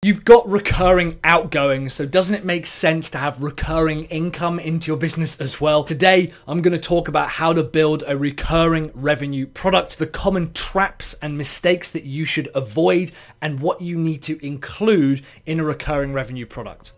You've got recurring outgoings, so doesn't it make sense to have recurring income into your business as well? Today, I'm going to talk about how to build a recurring revenue product, the common traps and mistakes that you should avoid, and what you need to include in a recurring revenue product.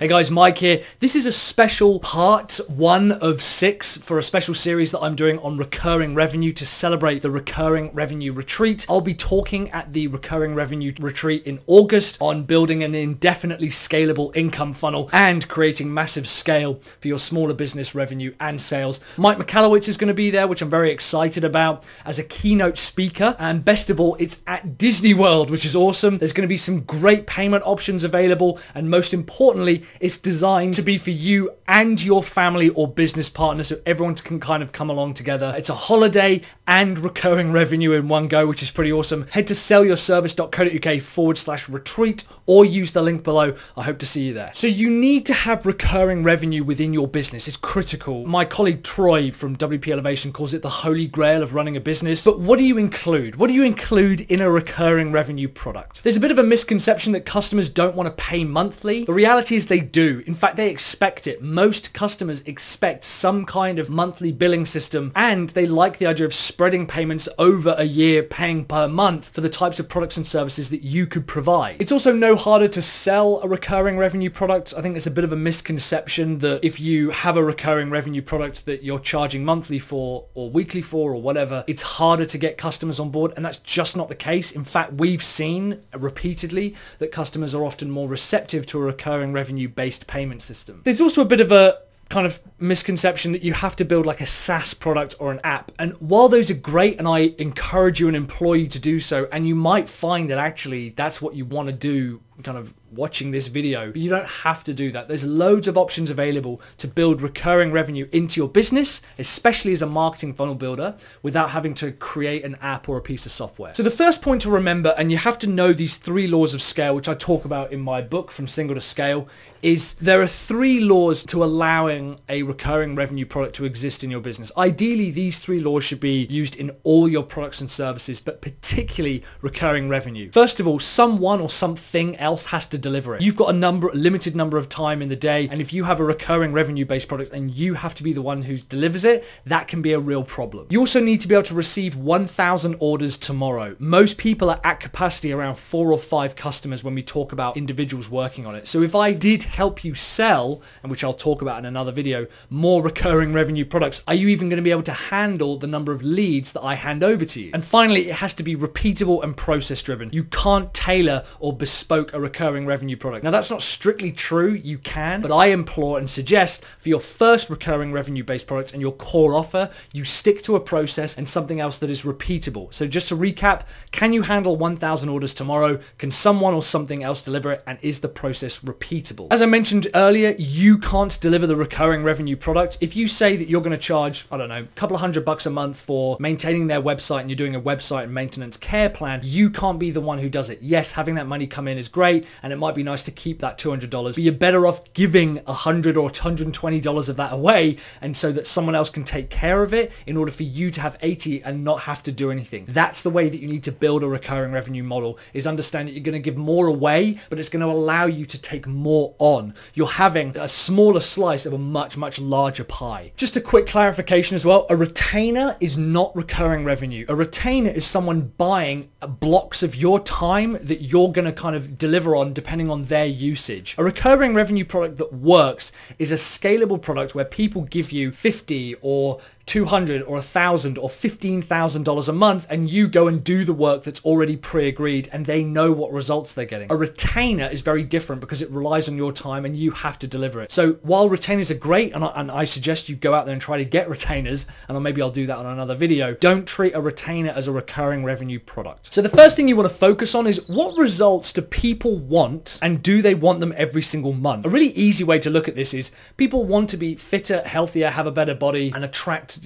Hey guys, Mike here. This is a special part 1 of 6 for a special series that I'm doing on recurring revenue to celebrate the recurring revenue retreat. I'll be talking at the recurring revenue retreat in August on building an indefinitely scalable income funnel and creating massive scale for your smaller business revenue and sales. Mike Michalowicz is going to be there, which I'm very excited about, as a keynote speaker. And best of all, it's at Disney World, which is awesome. There's going to be some great payment options available, and most importantly, it's designed to be for you and your family or business partner, so everyone can kind of come along together. It's a holiday and recurring revenue in one go, which is pretty awesome. Head to sellyourservice.co.uk/retreat or use the link below. I hope to see you there. So you need to have recurring revenue within your business. It's critical. My colleague Troy from WP Elevation calls it the holy grail of running a business. But what do you include? What do you include in a recurring revenue product? There's a bit of a misconception that customers don't want to pay monthly. The reality is they do. In fact, they expect it. Most customers expect some kind of monthly billing system, and they like the idea of spreading payments over a year, paying per month for the types of products and services that you could provide. It's also no harder to sell a recurring revenue product. I think it's a bit of a misconception that if you have a recurring revenue product that you're charging monthly for or weekly for or whatever, it's harder to get customers on board, and that's just not the case. In fact, we've seen repeatedly that customers are often more receptive to a recurring revenue based payment system. There's also a bit of a kind of misconception that you have to build like a SaaS product or an app. And while those are great, and I encourage you and implore you to do so, and you might find that actually that's what you want to do kind of watching this video, but you don't have to do that. There's loads of options available to build recurring revenue into your business, especially as a marketing funnel builder, without having to create an app or a piece of software. So the first point to remember, and you have to know these 3 laws of scale, which I talk about in my book, From Single to Scale, is there are 3 laws to allowing a recurring revenue product to exist in your business. Ideally, these 3 laws should be used in all your products and services, but particularly recurring revenue. First of all, someone or something else has to deliver it. You've got a limited number of time in the day, and if you have a recurring revenue based product and you have to be the one who delivers it, that can be a real problem. You also need to be able to receive 1,000 orders tomorrow. Most people are at capacity around 4 or 5 customers when we talk about individuals working on it. So if I did help you sell, and which I'll talk about in another video, more recurring revenue products, are you even going to be able to handle the number of leads that I hand over to you? And finally, it has to be repeatable and process driven. You can't tailor or bespoke a recurring revenue product. Now that's not strictly true, you can, but I implore and suggest for your first recurring revenue based product and your core offer, you stick to a process and something else that is repeatable. So just to recap, can you handle 1,000 orders tomorrow? Can someone or something else deliver it? And is the process repeatable? As I mentioned earlier, you can't deliver the recurring revenue product. If you say that you're going to charge, I don't know, a couple of $100 a month for maintaining their website, and you're doing a website and maintenance care plan, you can't be the one who does it. Yes, having that money come in is great, and it might be nice to keep that $200, but you're better off giving $100 or $120 of that away, and so that someone else can take care of it in order for you to have 80 and not have to do anything. That's the way that you need to build a recurring revenue model, is understand that you're going to give more away, but it's going to allow you to take more on. You're having a smaller slice of a much, much larger pie. Just a quick clarification as well, a retainer is not recurring revenue. A retainer is someone buying blocks of your time that you're going to kind of deliver on depending on their usage. A recurring revenue product that works is a scalable product where people give you 50 or 200 or 1,000 or $15,000 a month, and you go and do the work that's already pre-agreed, and they know what results they're getting. A retainer is very different because it relies on your time and you have to deliver it. So while retainers are great, and I suggest you go out there and try to get retainers, and maybe I'll do that on another video, don't treat a retainer as a recurring revenue product. So the first thing you want to focus on is what results do people want, and do they want them every single month? A really easy way to look at this is people want to be fitter, healthier, have a better body, and attract,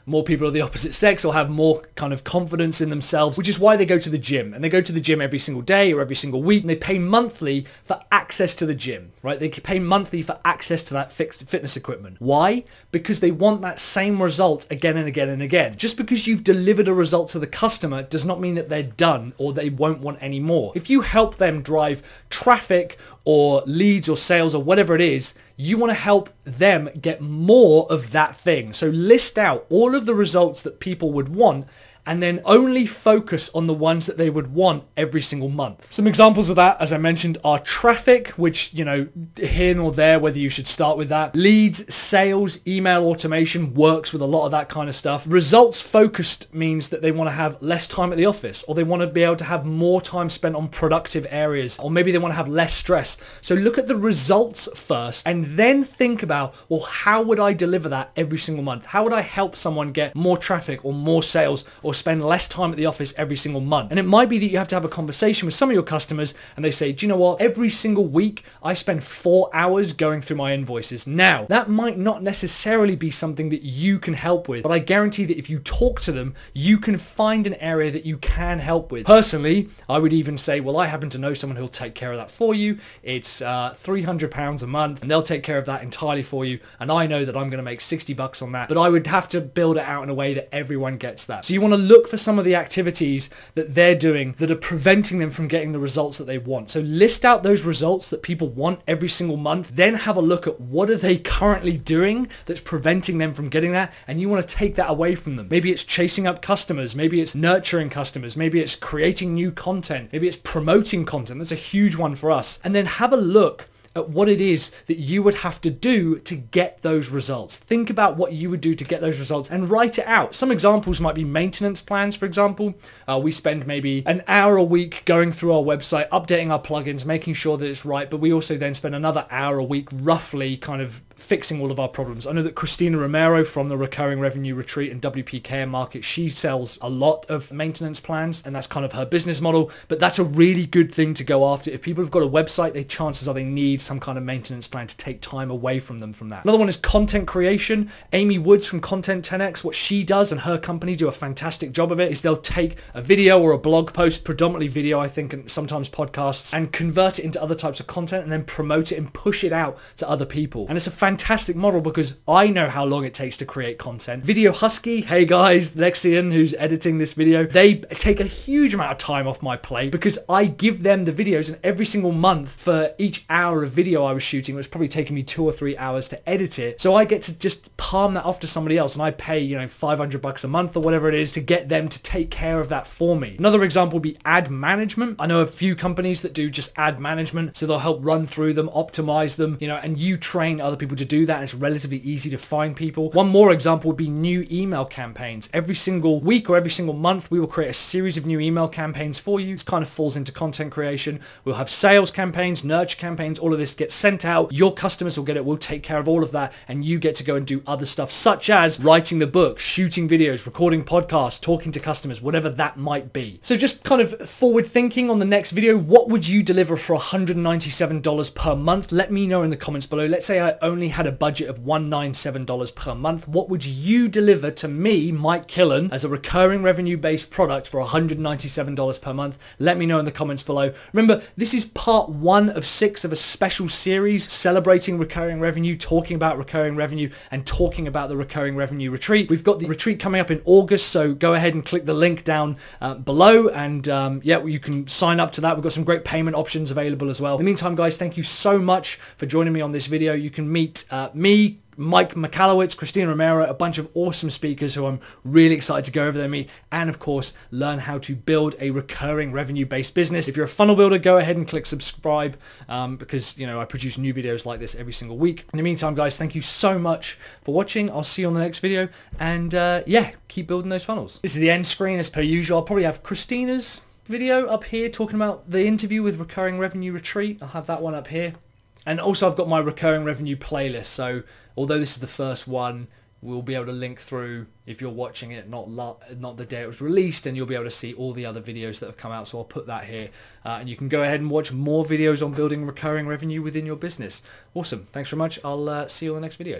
more people of the opposite sex, or have more kind of confidence in themselves, which is why they go to the gym. And they go to the gym every single day or every single week, and they pay monthly for access to the gym. gym, right? They pay monthly for access to that fitness equipment. Why? Because they want that same result again and again and again. Just because you've delivered a result to the customer does not mean that they're done or they won't want any more. If you help them drive traffic or leads or sales or whatever it is, you want to help them get more of that thing. So list out all of the results that people would want and then only focus on the ones that they would want every single month. Some examples of that, as I mentioned, are traffic, which, you know, here nor there, whether you should start with that. Leads, sales, email automation works with a lot of that kind of stuff. Results focused means that they want to have less time at the office, or they want to be able to have more time spent on productive areas, or maybe they want to have less stress. So look at the results first and then think about, well, how would I deliver that every single month? How would I help someone get more traffic or more sales or spend less time at the office every single month? And it might be that you have to have a conversation with some of your customers and they say, do you know what? Every single week I spend 4 hours going through my invoices. Now, that might not necessarily be something that you can help with, but I guarantee that if you talk to them, you can find an area that you can help with. Personally, I would even say, well, I happen to know someone who'll take care of that for you. It's £300 a month and they'll take care of that entirely for you. And I know that I'm going to make 60 bucks on that, but I would have to build it out in a way that everyone gets that. So you want to look for some of the activities that they're doing that are preventing them from getting the results that they want. So list out those results that people want every single month, then have a look at what are they currently doing that's preventing them from getting that, and you want to take that away from them. Maybe it's chasing up customers, maybe it's nurturing customers, maybe it's creating new content, maybe it's promoting content. That's a huge one for us. And then have a look at what it is that you would have to do to get those results. Think about what you would do to get those results and write it out. Some examples might be maintenance plans, for example. We spend maybe an hour a week going through our website, updating our plugins, making sure that it's right, but we also then spend another hour a week roughly kind of fixing all of our problems. I know that Christina Romero from the Recurring Revenue Retreat and WPK Market, she sells a lot of maintenance plans and that's kind of her business model, but that's a really good thing to go after. If people have got a website, the chances are they need some kind of maintenance plan to take time away from them from that. Another one is content creation. Amy Woods from Content 10X, what she does and her company do a fantastic job of it is they'll take a video or a blog post, predominantly video I think, and sometimes podcasts, and convert it into other types of content and then promote it and push it out to other people. And it's a fantastic model because I know how long it takes to create content. Video Husky, hey guys, Lexian who's editing this video, they take a huge amount of time off my plate because I give them the videos, and every single month for each hour of video I was shooting, it was probably taking me 2 or 3 hours to edit it. So I get to just palm that off to somebody else and I pay, you know, 500 bucks a month or whatever it is to get them to take care of that for me. Another example would be ad management. I know a few companies that do just ad management, so they'll help run through them, optimize them, you know, and you train other people to do that, and it's relatively easy to find people. One more example would be new email campaigns. Every single week or every single month, we will create a series of new email campaigns for you. This kind of falls into content creation. We'll have sales campaigns, nurture campaigns, all of this gets sent out. Your customers will get it. We'll take care of all of that, and you get to go and do other stuff such as writing the book, shooting videos, recording podcasts, talking to customers, whatever that might be. So just kind of forward thinking on the next video, what would you deliver for $197 per month? Let me know in the comments below. Let's say I only had a budget of $197 per month. What would you deliver to me, Mike Killen, as a recurring revenue based product for $197 per month? Let me know in the comments below. Remember, this is part 1 of 6 of a special series celebrating recurring revenue, talking about recurring revenue, and talking about the recurring revenue retreat. We've got the retreat coming up in August, so go ahead and click the link down below, and yeah, you can sign up to that. We've got some great payment options available as well. In the meantime, guys, thank you so much for joining me on this video. You can meet me, Mike McAllowitz, Christina Romero, a bunch of awesome speakers who I'm really excited to go over there, meet, and of course, learn how to build a recurring revenue-based business. If you're a funnel builder, go ahead and click subscribe because, you know, I produce new videos like this every single week. In the meantime, guys, thank you so much for watching. I'll see you on the next video, and yeah, keep building those funnels. This is the end screen as per usual. I'll probably have Christina's video up here talking about the interview with Recurring Revenue Retreat. I'll have that one up here. And also I've got my recurring revenue playlist, so although this is the first one, we'll be able to link through if you're watching it not the day it was released, and you'll be able to see all the other videos that have come out. So I'll put that here, and you can go ahead and watch more videos on building recurring revenue within your business. Awesome. Thanks very much. I'll see you on the next video.